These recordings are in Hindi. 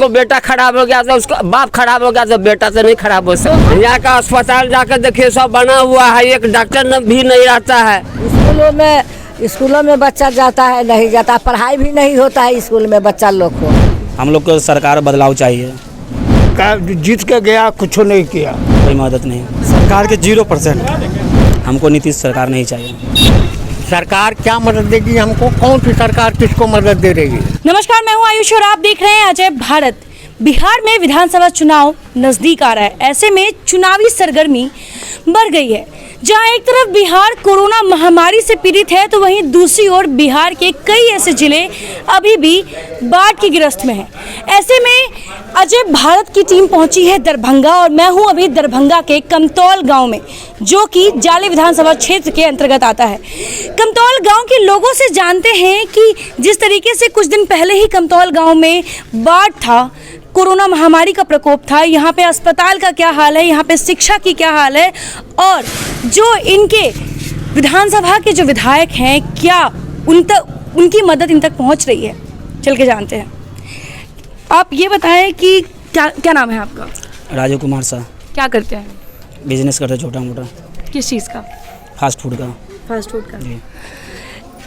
को बेटा खराब हो गया तो उसका बाप खराब हो गया तो बेटा तो नहीं खराब हो सकता। यहाँ का अस्पताल जाकर देखिए सब बना हुआ है, एक डॉक्टर भी नहीं रहता है। स्कूलों में बच्चा जाता है नहीं जाता, पढ़ाई भी नहीं होता है स्कूल में बच्चा लोग को। हम लोग को सरकार बदलाव चाहिए। जीत के गया कुछ नहीं किया, कोई मदद नहीं। सरकार के 0%। हमको नीतीश सरकार नहीं चाहिए। सरकार क्या मदद देगी हमको? कौन सी सरकार किसको मदद दे रही है? नमस्कार, मैं हूं आयुष और आप देख रहे हैं अजय भारत। बिहार में विधानसभा चुनाव नजदीक आ रहा है। ऐसे में चुनावी सरगर्मी बढ़ गई है। जहां एक तरफ बिहार कोरोना महामारी से पीड़ित है तो वहीं दूसरी ओर बिहार के कई ऐसे जिले अभी भी बाढ़ की गिरफ्त में हैं। ऐसे में अजय भारत की टीम पहुंची है दरभंगा और मैं हूं अभी दरभंगा के कमतौल गांव में, जो कि जाले विधानसभा क्षेत्र के अंतर्गत आता है। कमतौल गांव के लोगों से जानते हैं कि जिस तरीके से कुछ दिन पहले ही कमतौल गांव में बाढ़ था, कोरोना महामारी का प्रकोप था, यहाँ पे अस्पताल का क्या हाल है, यहाँ पे शिक्षा की क्या हाल है और जो इनके विधानसभा के जो विधायक हैं क्या उनकी मदद इन तक पहुँच रही है। चल के जानते हैं। आप ये बताएं कि क्या नाम है आपका? राजू कुमार शाह। क्या करते हैं? बिजनेस करते छोटा मोटा। किस चीज़ का? फास्ट फूड का। फास्ट फूड का।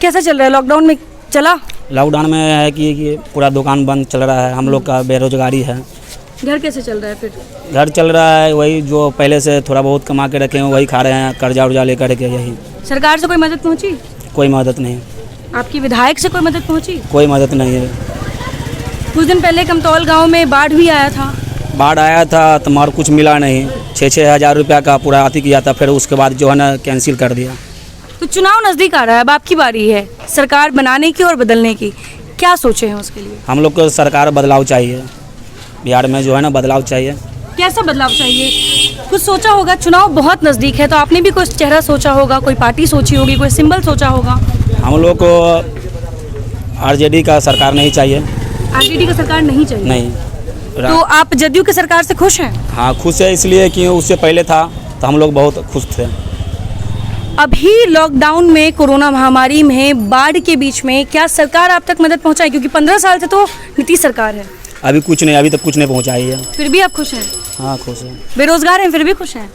कैसा चल रहा है? लॉकडाउन में चला? लॉकडाउन में है कि पूरा दुकान बंद चल रहा है, हम लोग का बेरोजगारी है। घर कैसे चल रहा है फिर? घर चल रहा है वही जो पहले से थोड़ा बहुत कमा के रखे हैं वही खा रहे हैं, कर्जा उर्जा लेकर के। यही सरकार से कोई मदद पहुंची? कोई मदद नहीं। आपकी विधायक से कोई मदद पहुंची? कोई मदद नहीं है। कुछ दिन पहले कमतौल गांव में बाढ़ भी आया था। बाढ़ आया था तो मगर कुछ मिला नहीं। 6-6 हज़ार रुपया का पूरा आती किया था, फिर उसके बाद जो है ना कैंसिल कर दिया। तो चुनाव नज़दीक आ रहा है, अब आपकी बारी है सरकार बनाने की और बदलने की। क्या सोचे हैं उसके लिए? हम लोग को सरकार बदलाव चाहिए। बिहार में जो है ना बदलाव चाहिए। कैसा बदलाव चाहिए? कुछ सोचा होगा, चुनाव बहुत नज़दीक है तो आपने भी कोई चेहरा सोचा होगा, कोई पार्टी सोची होगी, कोई सिंबल सोचा होगा। हम लोग को आरजेडी का सरकार नहीं चाहिए। आरजेडी का सरकार नहीं चाहिए? नहीं। तो आप जदयू की सरकार से खुश हैं? हाँ खुश है, इसलिए कि उससे पहले था तो हम लोग बहुत खुश थे। अभी लॉकडाउन में, कोरोना महामारी में, बाढ़ के बीच में क्या सरकार आप तक मदद पहुंचाई? क्योंकि 15 साल से तो नीतीश सरकार है। अभी कुछ नहीं, अभी तक कुछ नहीं पहुंचाई है। फिर भी आप खुश हैं? हाँ खुश हैं। बेरोजगार हैं फिर भी खुश हैं?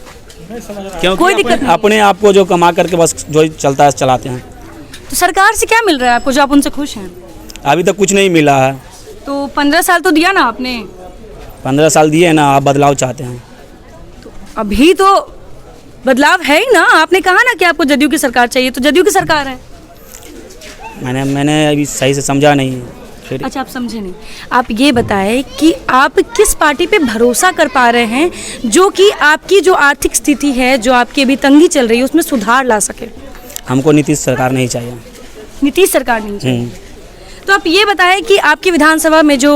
क्योंकि कोई दिक्कत नहीं। अपने आप को जो कमा करके बस जो चलता है चलाते हैं। तो सरकार से क्या मिल रहा है आपको जो आप उनसे खुश हैं? अभी तक कुछ नहीं मिला है। तो 15 साल तो दिया ना आपने। 15 साल दिए ना, आप बदलाव चाहते हैं। तो अभी तो बदलाव है ही ना। आपने कहा ना कि आपको जदयू की सरकार चाहिए, तो जदयू की सरकार है। मैंने अभी सही से समझा नहीं। फिर अच्छा, आप समझे नहीं। आप ये बताएं कि आप किस पार्टी पे भरोसा कर पा रहे हैं जो कि आपकी जो आर्थिक स्थिति है, जो आपकी अभी तंगी चल रही है, उसमें सुधार ला सके। हमको नीतीश सरकार नहीं चाहिए। नीतीश सरकार नहीं चाहिए। तो आप ये बताएं कि आपकी विधानसभा में जो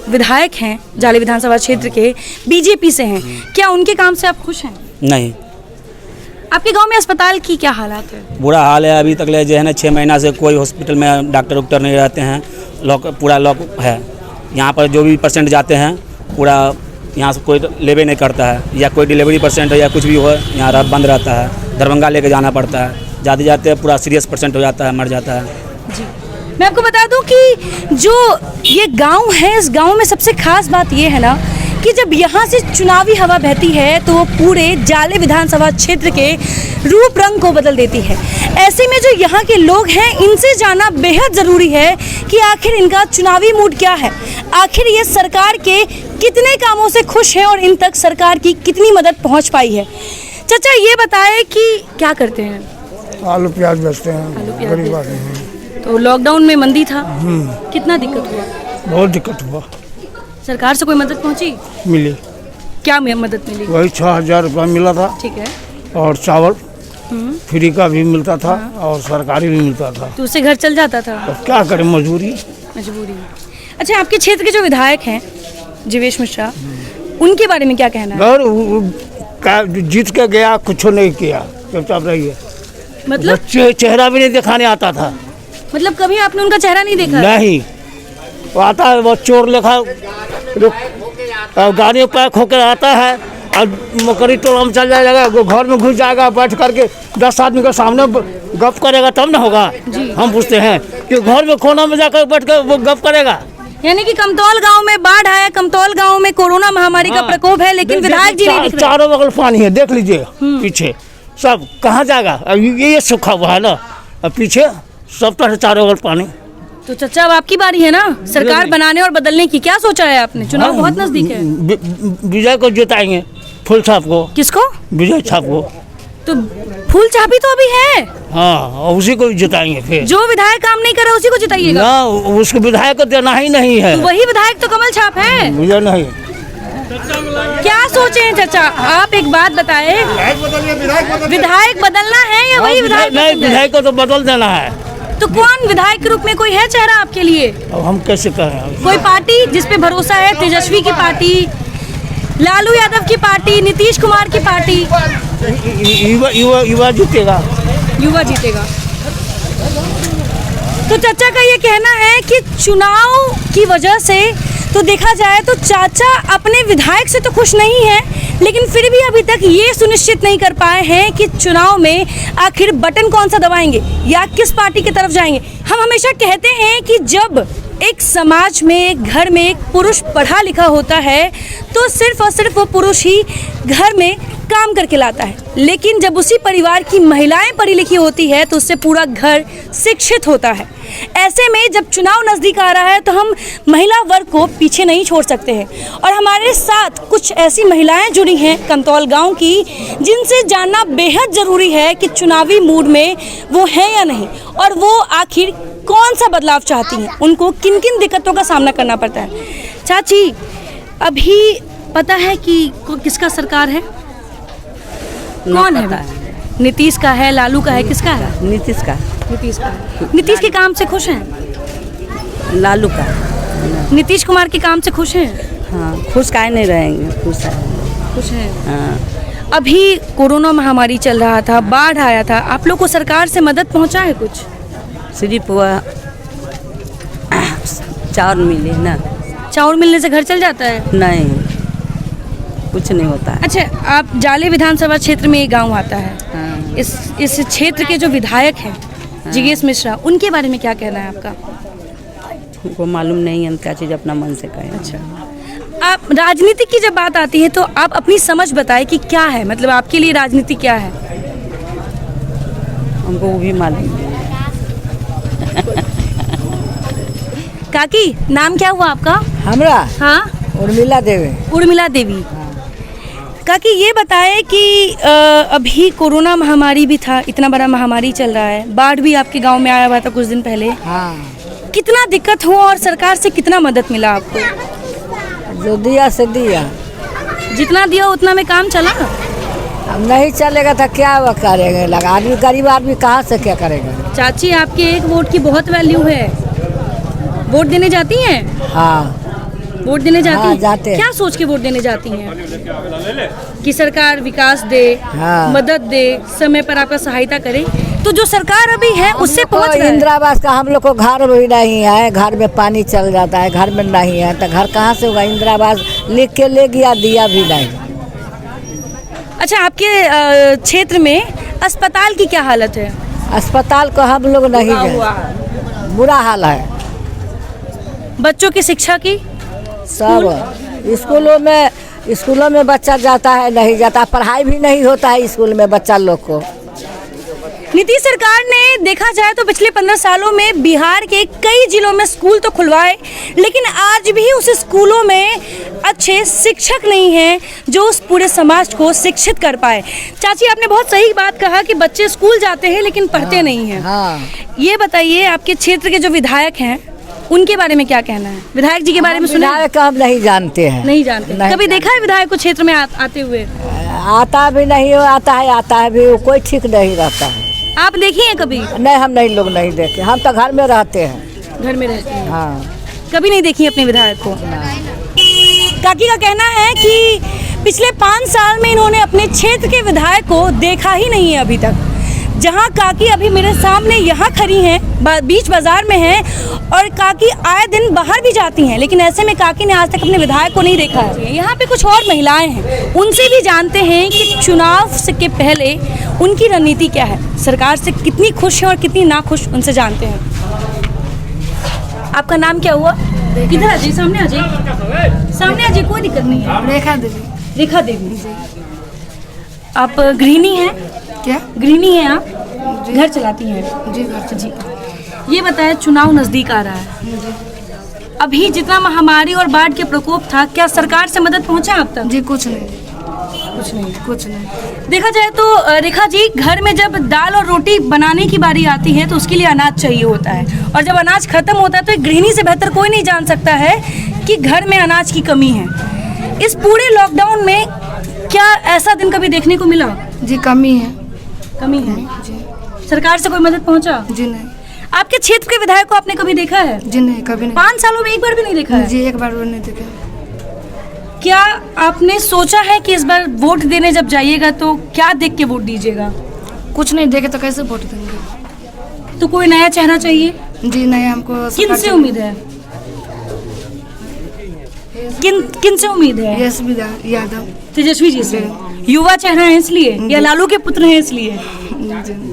विधायक हैं जाले विधानसभा क्षेत्र के, बीजेपी से हैं, क्या उनके काम से आप खुश हैं? नहीं। आपके गांव में अस्पताल की क्या हालात है? बुरा हाल है। अभी तक ले जो है ना 6 महीना से कोई हॉस्पिटल में डॉक्टर उक्टर नहीं रहते हैं। पूरा लॉक है। यहाँ पर जो भी पेशेंट जाते हैं पूरा यहाँ से कोई लेवे नहीं करता है, या कोई डिलीवरी पेशेंट है या कुछ भी हो यहाँ बंद रहता है। दरभंगा लेके जाना पड़ता है। जाते जाते पूरा सीरियस पेशेंट हो जाता है, मर जाता है। जी, मैं आपको बता दूं कि जो ये गांव है, इस गांव में सबसे खास बात ये है ना कि जब यहाँ से चुनावी हवा बहती है तो वो पूरे जाले विधानसभा क्षेत्र के रूप रंग को बदल देती है। ऐसे में जो यहाँ के लोग हैं, इनसे जानना बेहद ज़रूरी है कि आखिर इनका चुनावी मूड क्या है, आखिर ये सरकार के कितने कामों से खुश हैं और इन तक सरकार की कितनी मदद पहुँच पाई है। चाचा ये बताएं कि क्या करते हैं? आलू प्याज बेचते हैं, गरीब आदमी हैं। तो लॉकडाउन में मंदी था, कितना दिक्कत हुआ? बहुत दिक्कत हुआ। सरकार से कोई मदद पहुंची? मिली। क्या मदद मिली? वही 6,000 रुपया मिला था। ठीक है। और चावल फ्री का भी मिलता था और सरकारी भी मिलता था। तो उससे घर चल जाता था? तो क्या करें, मजबूरी। अच्छा, आपके क्षेत्र के जो विधायक हैं जीवेश मिश्रा, उनके बारे में क्या कहना है? और जीत के गया कुछ नहीं किया, चुपचाप रही है। मतलब चेहरा भी नहीं दिखाने आता था। मतलब कभी आपने उनका चेहरा नहीं देखा? नहीं, वो आता है वो चोर लेखा गाड़ी पैक होकर आता है और मकड़ी टोला में चल जाएगा, घर में घुस जाएगा, बैठ करके 10 आदमी के सामने गप करेगा तब ना होगा। हम पूछते हैं कि घर में कोना में जाकर बैठ कर वो गप करेगा। यानी कि कमतौल गांव में बाढ़ आया, कमतौल गांव में कोरोना महामारी का प्रकोप है, लेकिन विधायक जी नहीं दिख रहे। चारों बगल पानी है, देख लीजिए पीछे सब, कहाँ जाएगा अब ये सूखा हुआ है ना, अब पीछे सब तरह चारों बगल पानी। तो चाचा अब आपकी बारी है ना सरकार बनाने और बदलने की, क्या सोचा है आपने? चुनाव बहुत नजदीक है। विजय को जिताएंगे, फूल छाप को। किसको? विजय छाप को। तो फूल चाबी तो अभी है। हाँ, और उसी को जिताएंगे फिर। जो विधायक काम नहीं करे उसी को जिताइएगा ना, उसको विधायक को देना ही नहीं है। तो वही विधायक तो कमल छाप है। मुझे नहीं। क्या सोचे हैं चाचा आप, एक बात बताए, विधायक बदलना है या वही विधायक? नहीं, विधायक को तो बदल देना है। तो कौन विधायक के रूप में कोई है चेहरा आपके लिए? अब हम कैसे करें? कोई पार्टी जिसपे भरोसा है? तेजस्वी की पार्टी, लालू यादव की पार्टी, नीतीश कुमार की पार्टी? युवा जीतेगा। युवा जीतेगा। तो चाचा का ये कहना है कि चुनाव की वजह से तो देखा जाए तो चाचा अपने विधायक से तो खुश नहीं है, लेकिन फिर भी अभी तक ये सुनिश्चित नहीं कर पाए हैं कि चुनाव में आखिर बटन कौन सा दबाएंगे या किस पार्टी की तरफ जाएंगे। हम हमेशा कहते हैं कि जब एक समाज में, एक घर में एक पुरुष पढ़ा लिखा होता है तो सिर्फ और सिर्फ वो पुरुष ही घर में काम करके लाता है, लेकिन जब उसी परिवार की महिलाएं पढ़ी लिखी होती है तो उससे पूरा घर शिक्षित होता है। ऐसे में जब चुनाव नज़दीक आ रहा है तो हम महिला वर्ग को पीछे नहीं छोड़ सकते हैं, और हमारे साथ कुछ ऐसी महिलाएं जुड़ी हैं कमतौल गांव की, जिनसे जानना बेहद ज़रूरी है कि चुनावी मूड में वो हैं या नहीं, और वो आखिर कौन सा बदलाव चाहती हैं, उनको किन किन दिक्कतों का सामना करना पड़ता है। चाची, अभी पता है कि किसका सरकार है? कौन है? नीतीश का है, लालू का है, किसका है? नीतीश का। नीतीश का है। नीतीश के काम से खुश हैं? लालू का। नीतीश कुमार के काम से खुश हैं? हाँ, खुश काहे नहीं रहेंगे, खुश है। खुश हैं। हाँ। अभी कोरोना महामारी चल रहा था, बाढ़ आया था, आप लोग को सरकार से मदद पहुंचा है कुछ? सिर्फ चावल मिले ना। चावल मिलने से घर चल जाता है? नहीं, कुछ नहीं होता है। अच्छा, आप जाले विधानसभा क्षेत्र में एक गांव आता है, हाँ। इस क्षेत्र के जो विधायक हैं जिगेश मिश्रा, उनके बारे में क्या कहना है आपका? उनको मालूम नहीं है, क्या चीज़ अपना मन से कहे। अच्छा, आप राजनीति की जब बात आती है तो आप अपनी समझ बताएं कि क्या है, मतलब आपके लिए राजनीति क्या है? हमको वो भी मालूम नहीं। काकी, नाम क्या हुआ आपका? हमरा? हाँ, उर्मिला देवी। उर्मिला देवी। काकी, ये बताएं कि अभी कोरोना महामारी भी था, इतना बड़ा महामारी चल रहा है, बाढ़ भी आपके गांव में आया हुआ था कुछ दिन पहले। हाँ। कितना दिक्कत हुआ और सरकार से कितना मदद मिला आपको? जो दिया से दिया। जितना दिया उतना में काम चला? अब नहीं चलेगा तो क्या वो करेंगे? लगा आदमी, गरीब आदमी कहाँ से क्या करेगा? चाची, आपके एक वोट की बहुत वैल्यू है। वोट देने जाती हैं? हाँ। वोट देने जाती हाँ, हैं? जाते हैं। क्या सोच के वोट देने जाती हैं? कि सरकार विकास दे, हाँ। मदद दे, समय पर आपका सहायता करे। तो जो सरकार अभी है उससे पहुंच रहा है। इंदिरा आवास का हम लोग को घर भी नहीं है, घर में पानी चल जाता है, घर में नहीं है तो घर कहाँ से होगा? इंदिरा आवास लिख के ले गया, दिया भी नहीं। अच्छा, आपके क्षेत्र में अस्पताल की क्या हालत है? अस्पताल को हम लोग नहीं गए, बुरा हाल है। बच्चों की शिक्षा की? सब स्कूलों में बच्चा जाता है, नहीं जाता, पढ़ाई भी नहीं होता है स्कूल में बच्चा लोग को। नीतीश सरकार ने देखा जाए तो पिछले 15 सालों में बिहार के कई जिलों में स्कूल तो खुलवाए, लेकिन आज भी उस स्कूलों में अच्छे शिक्षक नहीं हैं जो उस पूरे समाज को शिक्षित कर पाए। चाची, आपने बहुत सही बात कहा कि बच्चे स्कूल जाते हैं लेकिन पढ़ते नहीं हैं। हाँ। ये बताइए, आपके क्षेत्र के जो विधायक हैं उनके बारे में क्या कहना है? विधायक जी के बारे में सुना है? विधायक हम नहीं जानते हैं। नहीं जानते? कभी देखा है विधायक को क्षेत्र में आते हुए? आता भी नहीं, आता है भी, वो कोई ठीक नहीं रहता है। आप देखिए हैं कभी? नहीं, हम नहीं, लोग नहीं देखे, हम तो घर में रहते हैं। घर में रहते हैं? हाँ। कभी नहीं देखी अपने विधायक को? काकी का कहना है कि पिछले 5 साल में इन्होंने अपने क्षेत्र के विधायक को देखा ही नहीं है अभी तक। जहां काकी अभी मेरे सामने यहाँ खड़ी हैं, बीच बाजार में हैं, और काकी आए दिन बाहर भी जाती हैं, लेकिन ऐसे में काकी ने आज तक अपने विधायक को नहीं देखा है। यहाँ पे कुछ और महिलाएं हैं, उनसे भी जानते हैं कि चुनाव के पहले उनकी रणनीति क्या है, सरकार से कितनी खुश हैं और कितनी नाखुश, उनसे जानते हैं। आपका नाम क्या हुआ? किधर आ जाइए, सामने आ जाइए, सामने आ जाइए, कोई दिक्कत नहीं है। रेखा देवी। रेखा देवी, आप गृहिणी हैं? क्या? गृहिणी हैं आप? घर चलाती हैं? जी घर जी। ये बताएं, चुनाव नज़दीक आ रहा है, अभी जितना महामारी और बाढ़ के प्रकोप था, क्या सरकार से मदद पहुंचा आप तक? जी कुछ नहीं। देखा जाए तो रेखा जी, घर में जब दाल और रोटी बनाने की बारी आती है तो उसके लिए अनाज चाहिए होता है, और जब अनाज खत्म होता है तो एक गृहिणी से बेहतर कोई नहीं जान सकता है कि घर में अनाज की कमी है। इस पूरे लॉकडाउन में क्या ऐसा दिन कभी देखने को मिला? जी कमी है। कमी है जी। सरकार से कोई मदद पहुंचा? जी नहीं। आपके क्षेत्र के विधायक को आपने कभी देखा है? जी नहीं, कभी नहीं। 5 सालों में एक बार भी नहीं देखा है? जी एक बार भी नहीं देखा। क्या आपने सोचा है कि इस बार वोट देने जब जाइएगा तो क्या देख के वोट दीजिएगा? कुछ नहीं देखे तो कैसे वोट देंगे? तो कोई नया चेहरा चाहिए? जी नहीं, हमको किन से उम्मीद है? किन से उम्मीद है? यशवी यादव। तेजस्वी जी से। युवा चेहरा है इसलिए, या लालू के पुत्र हैं इसलिए? युवा चाहिए।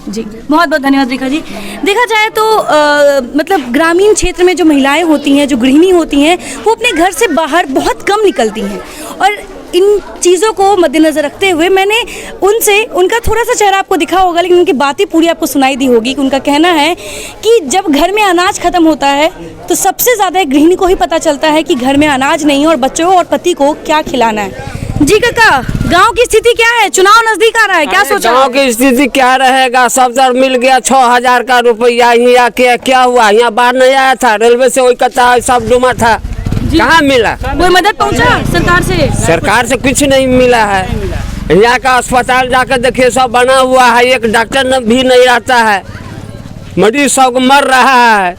जी, बहुत बहुत धन्यवाद रेखा जी। देखा जाए तो मतलब ग्रामीण क्षेत्र में जो महिलाएं होती हैं, जो गृहिणी होती हैं, वो अपने घर से बाहर बहुत कम निकलती हैं, और इन चीज़ों को मद्देनज़र रखते हुए मैंने उनसे, उनका थोड़ा सा चेहरा आपको दिखा होगा लेकिन उनकी बातें पूरी आपको सुनाई दी होगी कि उनका कहना है कि जब घर में अनाज ख़त्म होता है तो सबसे ज़्यादा गृहिणी को ही पता चलता है कि घर में अनाज नहीं है और बच्चों और पति को क्या खिलाना है। जी काका, गांव की स्थिति क्या है? चुनाव नजदीक आ रहा है, क्या सोचा? गांव की स्थिति क्या रहेगा? सब तर मिल गया 6000 का रुपया। यहाँ क्या हुआ? यहाँ बाढ़ नहीं आया था, रेलवे से वही कता सब डूबा था, कहाँ मिला? कोई मदद पहुंचा सरकार से? सरकार से कुछ नहीं मिला है। यहाँ का अस्पताल जाकर देखिए, सब बना हुआ है, एक डॉक्टर भी नहीं रहता है, मरीज सब मर रहा है।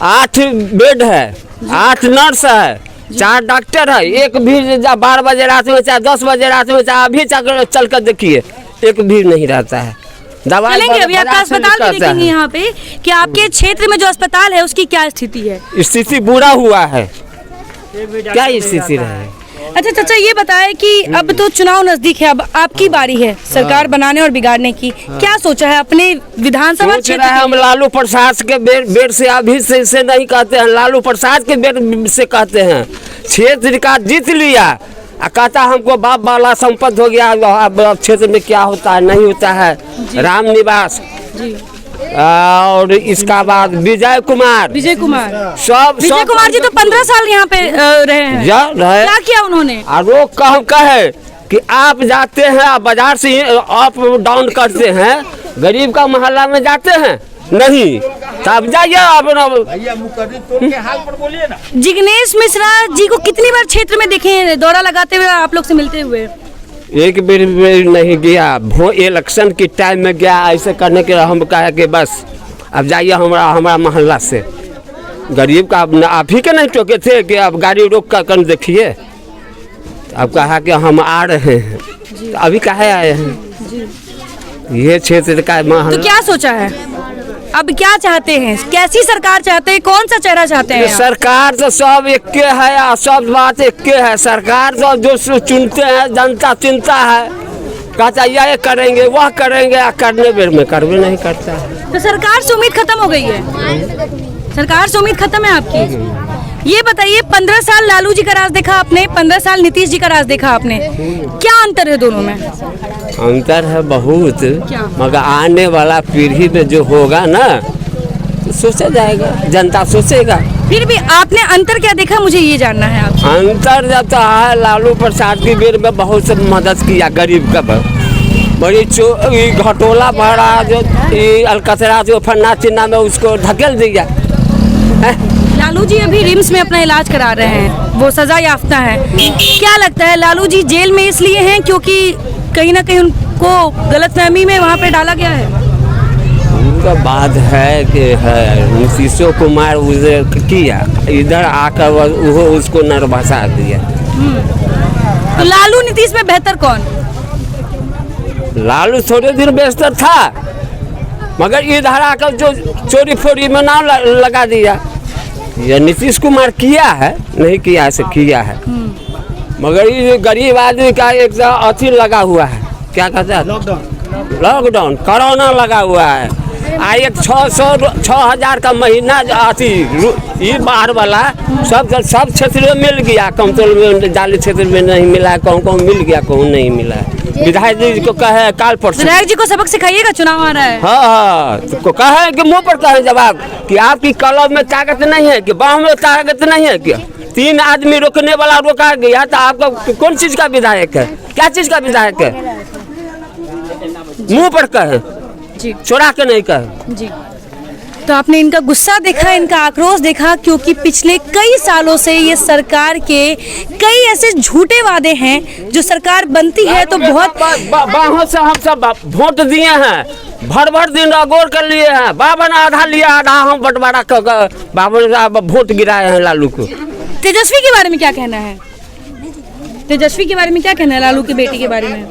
8 बेड है, 8 नर्स है, 4 डॉक्टर है, एक भी 12 बजे रात में चाहे 10 बजे रात में चाहे अभी चल कर देखिए, एक भी नहीं रहता है। दवाई चलेंगे अभी आपका अस्पताल भी देखेंगे यहाँ पे कि आपके क्षेत्र में जो अस्पताल है उसकी क्या स्थिति है? स्थिति बुरा हुआ है, क्या स्थिति रहे? अच्छा चाचा, ये बताएं कि अब तो चुनाव नजदीक है, अब आपकी बारी है सरकार बनाने और बिगाड़ने की। क्या सोचा है अपने विधानसभा क्षेत्र? हम लालू प्रसाद के बेर से अभी से नहीं कहते हैं, लालू प्रसाद के बेर से कहते हैं। क्षेत्र का जीत लिया, कहता हमको बाप वाला संपत्ति हो गया। अब क्षेत्र में क्या होता है, नहीं होता है। राम निवास जी, और इसका बाद विजय कुमार जी तो 15 साल यहाँ पे रहे हैं। क्या किया उन्होंने? वो कहे कि आप जाते हैं बाजार से अप डाउन करते हैं, गरीब का मोहल्ला में जाते हैं नहीं, तब जाइए जिग्नेश मिश्रा जी को कितनी बार क्षेत्र में देखे दौरा लगाते हुए, आप लोग से मिलते हुए? एक बार नहीं गया, इलेक्शन के टाइम में गया। ऐसे करने के हम कहे कि बस अब जाइए हमारा मोहल्ला से, गरीब का आप ही के नहीं टोके थे कि अब गाड़ी रोक कर देखिए। अब कहा कि हम आ रहे हैं, तो अभी काहे आए हैं? ये क्षेत्र का तो क्या सोचा है, अब क्या चाहते हैं? कैसी सरकार चाहते हैं? कौन सा चेहरा चाहते हैं? सरकार तो सब एक के है, सब बात एक के है। सरकार तो जो चुनते हैं जनता चुनता है, कहता ये करेंगे वह करेंगे, करने बेर में करवे नहीं करता है। तो सरकार से उम्मीद खत्म हो गई है? सरकार से उम्मीद खत्म है आपकी? ये बताइए, 15 साल लालू जी का राज देखा आपने, 15 साल नीतीश जी का राज देखा आपने, क्या अंतर है दोनों में? अंतर है बहुत, मगर आने वाला पीढ़ी में जो होगा ना तो सोचा जाएगा, जनता सोचेगा। फिर भी आपने अंतर क्या देखा, मुझे ये जानना है आपसे। अंतर जाता है, लालू प्रसाद की बेर में बहुत से मदद किया गरीब का, बड़ी घटोला भरा जो अलकतरा जो फन्ना चिन्ना में उसको धकेल दिया। लालू जी अभी रिम्स में अपना इलाज करा रहे हैं, वो सजा याफ्ता है। क्या लगता है लालू जी जेल में इसलिए हैं क्योंकि कहीं ना कहीं उनको गलतफहमी में वहाँ पे डाला गया है? उनका बात है कि नीतीश कुमार उसे किया, इधर आकर वो उसको नरभसा दिया। तो लालू नीतीश में बेहतर कौन? लालू थोड़े दिन बेहतर था, मगर इधर आकर जो चोरी फोरी में नाम लगा दिया। ये नीतीश कुमार किया है, नहीं किया से किया है, मगर ये गरीब आदमी का एक अथी लगा हुआ है, क्या कहते हैं, लॉकडाउन कोरोना लगा हुआ है। एक 6,000 का महीना आती ये बाहर वाला सब क्षेत्र में मिल गया, कमतौल में जाली क्षेत्र में नहीं मिला, कहूँ मिल गया, कहूँ नहीं मिला। विधायक जी को कहे काल परसों, विधायक जी को सबक सिखाइएगा, चुनाव आ रहा है। हाँ तो कहे कि मुंह पर कहे जवाब कि आपकी कलम में ताकत नहीं है, कि बाह में ताकत नहीं है, कि 3 आदमी रोकने वाला रोका गया तो आपका कौन चीज का विधायक है, क्या चीज का विधायक है? मुंह पर कहे जी, चोरा के नहीं कहे। जी। तो आपने इनका गुस्सा देखा, इनका आक्रोश देखा, क्योंकि पिछले कई सालों से ये सरकार के कई ऐसे झूठे वादे हैं। जो सरकार बनती है तो बहुत बाहों से हम सब वोट दिए हैं, भर दिन अगोर कर लिए हैं, बाबा ने आधा लिया, आधा हम बंटवारा कर बाबा ने वोट गिराए हैं लालू को। तेजस्वी के बारे में क्या कहना है? तेजस्वी के बारे में क्या कहना है? लालू की बेटी के बारे में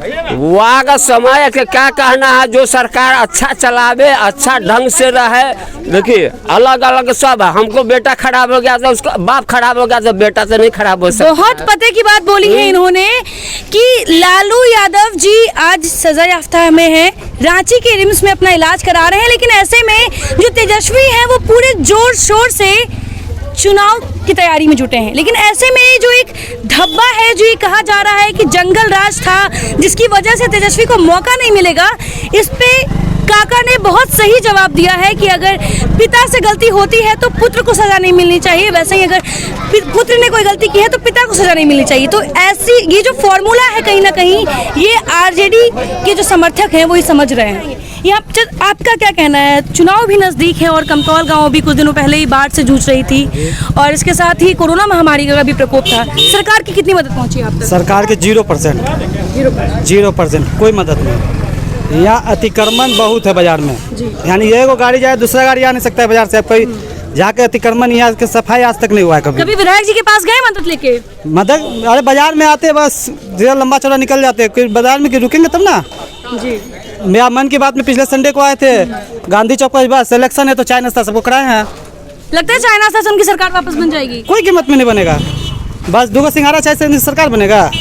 वहाँ का समय के क्या कहना है? जो सरकार अच्छा चलावे, अच्छा ढंग से रहे। देखिए अलग अलग सब है, हमको बेटा खराब हो गया तो उसका बाप खराब हो गया तो बेटा तो नहीं खराब हो सकता। बहुत पते की बात बोली है इन्होंने कि लालू यादव जी आज सजा याफ्ता में हैं, रांची के रिम्स में अपना इलाज करा रहे हैं, लेकिन ऐसे में जो तेजस्वी हैं वो पूरे जोर शोर से चुनाव की तैयारी में जुटे हैं। लेकिन ऐसे में जो एक धब्बा है, जो ये कहा जा रहा है कि जंगल राज था जिसकी वजह से तेजस्वी को मौका नहीं मिलेगा, इस पे काका ने बहुत सही जवाब दिया है कि अगर पिता से गलती होती है तो पुत्र को सजा नहीं मिलनी चाहिए, वैसे ही अगर पुत्र ने कोई गलती की है तो पिता को सजा नहीं मिलनी चाहिए। तो ऐसी ये जो फॉर्मूला है कहीं ना कहीं ये आरजेडी के जो समर्थक हैं वही समझ रहे हैं। यहाँ आपका क्या कहना है? चुनाव भी नज़दीक है और कमतौल गांव भी कुछ दिनों पहले ही बाढ़ से जूझ रही थी और इसके साथ ही कोरोना महामारी का भी प्रकोप था। सरकार की कितनी मदद पहुंची आप तक? सरकार के 0% कोई मदद नहीं। यहाँ अतिक्रमण बहुत है बाजार में, यानी एगो गाड़ी जाए दूसरा गाड़ी आ नहीं सकता है बाजार से। कोई जाके अतिक्रमण यहाँ के सफाई आज तक नहीं हुआ है कभी। कभी विधायक जी के पास गए मदद लेके? मदद अरे बाजार में आते बस जरा लंबा चौड़ा निकल जाते, कोई बाजार में रुकेंगे तब ना। जी, मेरा मन की बात में पिछले संडे को आए थे गांधी चौक पर, बस इलेक्शन है तो चाय नाश्ता सबको कराए हैं। लगता है चाय नाश्ता से उनकी सरकार वापस बन जाएगी? कोई कीमत में नहीं बनेगा, बस 2 सिंघारा चाय से उनकी सरकार बनेगा।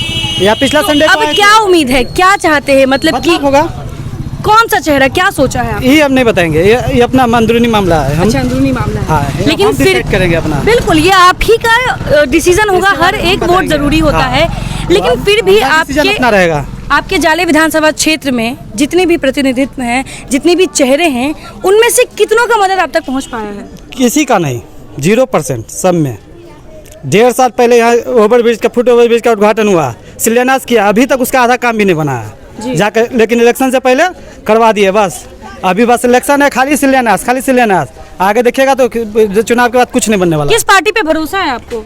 या पिछला संडे अब क्या उम्मीद है, क्या चाहते हैं? मतलब कि होगा कौन सा चेहरा, क्या सोचा है? ये हम नहीं बताएंगे, ये अपना अंदरूनी मामला है। अच्छा, अंदरूनी मामला है। हाँ, लेकिन फिर करेंगे अपना, बिल्कुल ये आप ही का डिसीजन होगा, हर एक वोट जरूरी होता है। लेकिन फिर भी आपके जाले विधानसभा क्षेत्र में जितने भी प्रतिनिधित्व हैं, जितने भी चेहरे हैं, उनमें से कितनों का मदद आप तक पहुंच पाया है? किसी का नहीं, 0% सब में। 1.5 साल पहले यहाँ ओवरब्रिज का फुट ओवरब्रिज का उद्घाटन हुआ, शिलान्यास किया, अभी तक उसका आधा काम भी नहीं बना है जाकर, लेकिन इलेक्शन से पहले करवा दिए बस। अभी बस इलेक्शन है, खाली शिलान्यास। आगे देखिएगा तो चुनाव के बाद कुछ नहीं बनने वाला। किस पार्टी पे भरोसा है आपको?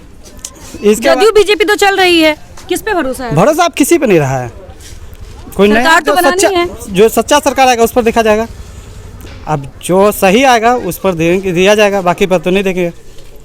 जदयू बीजेपी तो चल रही है, किस पे भरोसा है? भरोसा आप किसी पे नहीं रहा है। कोई नया जो सच्चा सरकार आएगा उस पर देखा जाएगा। अब जो सही आएगा उस पर दिया जाएगा, बाकी पर तो नहीं देखेंगे।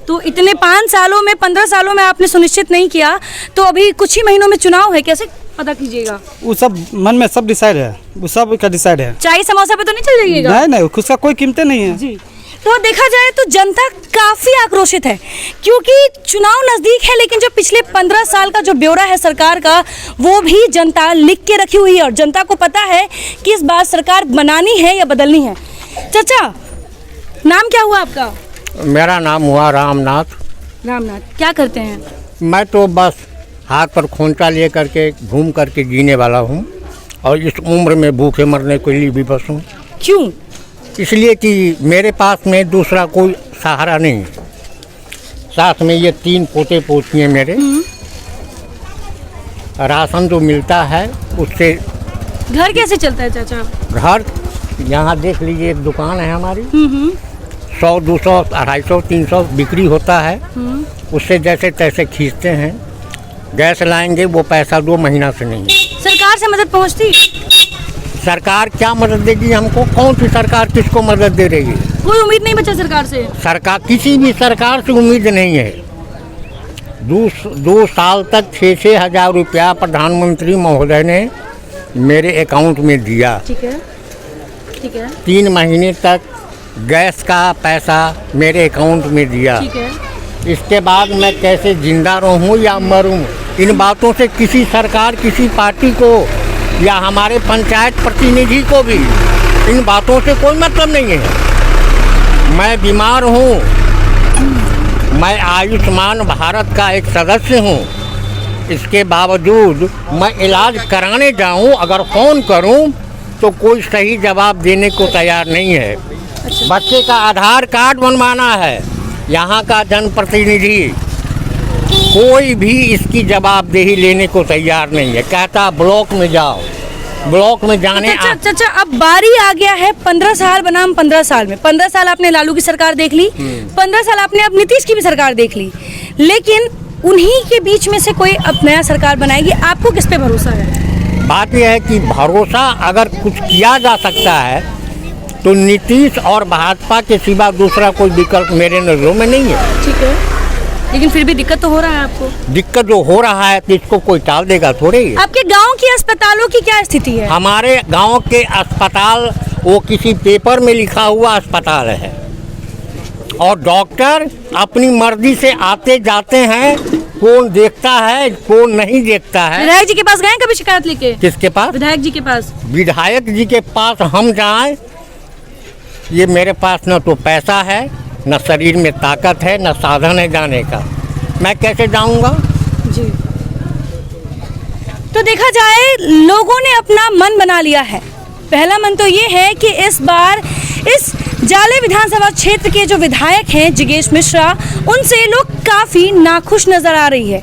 तो इतने 5 सालों में 15 सालों में आपने सुनिश्चित नहीं किया, तो अभी कुछ ही महीनों में चुनाव है, कैसे पता कीजिएगा? वो सब मन में सब डिसाइड है, वो सब का डिसाइड है। चाय समोसा पे तो नहीं चल जाइएगा? नहीं, उसका कोई कीमतें नहीं है जी। तो देखा जाए तो जनता काफी आक्रोशित है, क्योंकि चुनाव नजदीक है, लेकिन जो पिछले 15 साल का जो ब्यौरा है सरकार का वो भी जनता लिख के रखी हुई है और जनता को पता है कि इस बार सरकार बनानी है या बदलनी है। चाचा, नाम क्या हुआ आपका? मेरा नाम हुआ रामनाथ। क्या करते हैं? मैं तो बस हाथ पर खोंचा ले करके घूम करके जीने वाला हूँ और इस उम्र में भूखे मरने के लिए भी बस हूँ। क्यों? इसलिए कि मेरे पास में दूसरा कोई सहारा नहीं है। साथ में ये 3 पोते पोतियाँ मेरे, राशन जो मिलता है उससे घर कैसे चलता है चाचा? घर यहाँ देख लीजिए, एक दुकान है हमारी, 100, 200, 250, 300 बिक्री होता है, उससे जैसे तैसे खींचते हैं। गैस लाएंगे वो पैसा 2 महीना से नहीं है। सरकार से मदद पहुंचती? सरकार क्या मदद देगी हमको? कौन सी सरकार किसको मदद दे रही है? कोई उम्मीद नहीं बचा सरकार से? सरकार, किसी भी सरकार से उम्मीद नहीं है। 2 साल तक 6-6 हज़ार रुपया प्रधानमंत्री महोदय ने मेरे अकाउंट में दिया। ठीक है। 3 महीने तक गैस का पैसा मेरे अकाउंट में दिया। ठीक है। इसके बाद मैं कैसे जिंदा रहूं या मरूं, इन बातों से किसी सरकार, किसी पार्टी को या हमारे पंचायत प्रतिनिधि को भी इन बातों से कोई मतलब नहीं है। मैं बीमार हूँ, मैं आयुष्मान भारत का एक सदस्य हूँ, इसके बावजूद मैं इलाज कराने जाऊँ, अगर फ़ोन करूँ तो कोई सही जवाब देने को तैयार नहीं है। बच्चे का आधार कार्ड बनवाना है, यहाँ का जनप्रतिनिधि कोई भी इसकी जवाबदेही लेने को तैयार नहीं है। कहता ब्लॉक में जाओ, ब्लॉक में जाने चाचा अब बारी आ गया है 15 साल बनाम 15 साल में। 15 साल आपने लालू की सरकार देख ली, 15 साल आपने अब नीतीश की भी सरकार देख ली, लेकिन उन्हीं के बीच में से कोई अब नया सरकार बनाएगी, आपको किस पे भरोसा है? बात यह है कि भरोसा अगर कुछ किया जा सकता है तो नीतीश और भाजपा के सिवा दूसरा कोई विकल्प मेरे नजरों में नहीं है। ठीक है, लेकिन फिर भी दिक्कत तो हो रहा है आपको। दिक्कत जो हो रहा है तो इसको कोई टाल देगा थोड़े ही। आपके गांव के अस्पतालों की क्या स्थिति है? हमारे गांव के अस्पताल वो किसी पेपर में लिखा हुआ अस्पताल है और डॉक्टर अपनी मर्जी से आते जाते हैं, कौन देखता है कौन नहीं देखता है। विधायक जी के पास गए कभी शिकायत लेके? किसके पास? विधायक जी के पास। विधायक जी के पास हम जाएं, ये मेरे पास न तो पैसा है, न शरीर में ताकत है, न साधन है जाने का। मैं कैसे जाऊंगा? जी। तो देखा जाए लोगों ने अपना मन बना लिया है। पहला मन तो ये है कि इस बार इस जाले विधानसभा क्षेत्र के जो विधायक हैं जिगेश मिश्रा, उनसे लोग काफ़ी नाखुश नज़र आ रही है।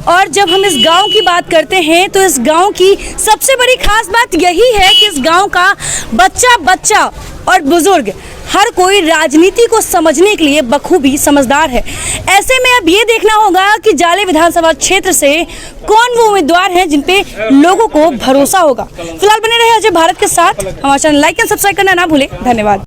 और जब हम इस गांव की बात करते हैं तो इस गांव की सबसे बड़ी खास बात यही है कि इस गांव का बच्चा बच्चा और बुजुर्ग हर कोई राजनीति को समझने के लिए बखूबी समझदार है। ऐसे में अब ये देखना होगा कि जाले विधानसभा क्षेत्र से कौन वो उम्मीदवार हैं जिन पे लोगों को भरोसा होगा। फिलहाल बने रहे अजय भारत के साथ। हमारा चैनल लाइक एंड सब्सक्राइब करना ना भूलें। धन्यवाद।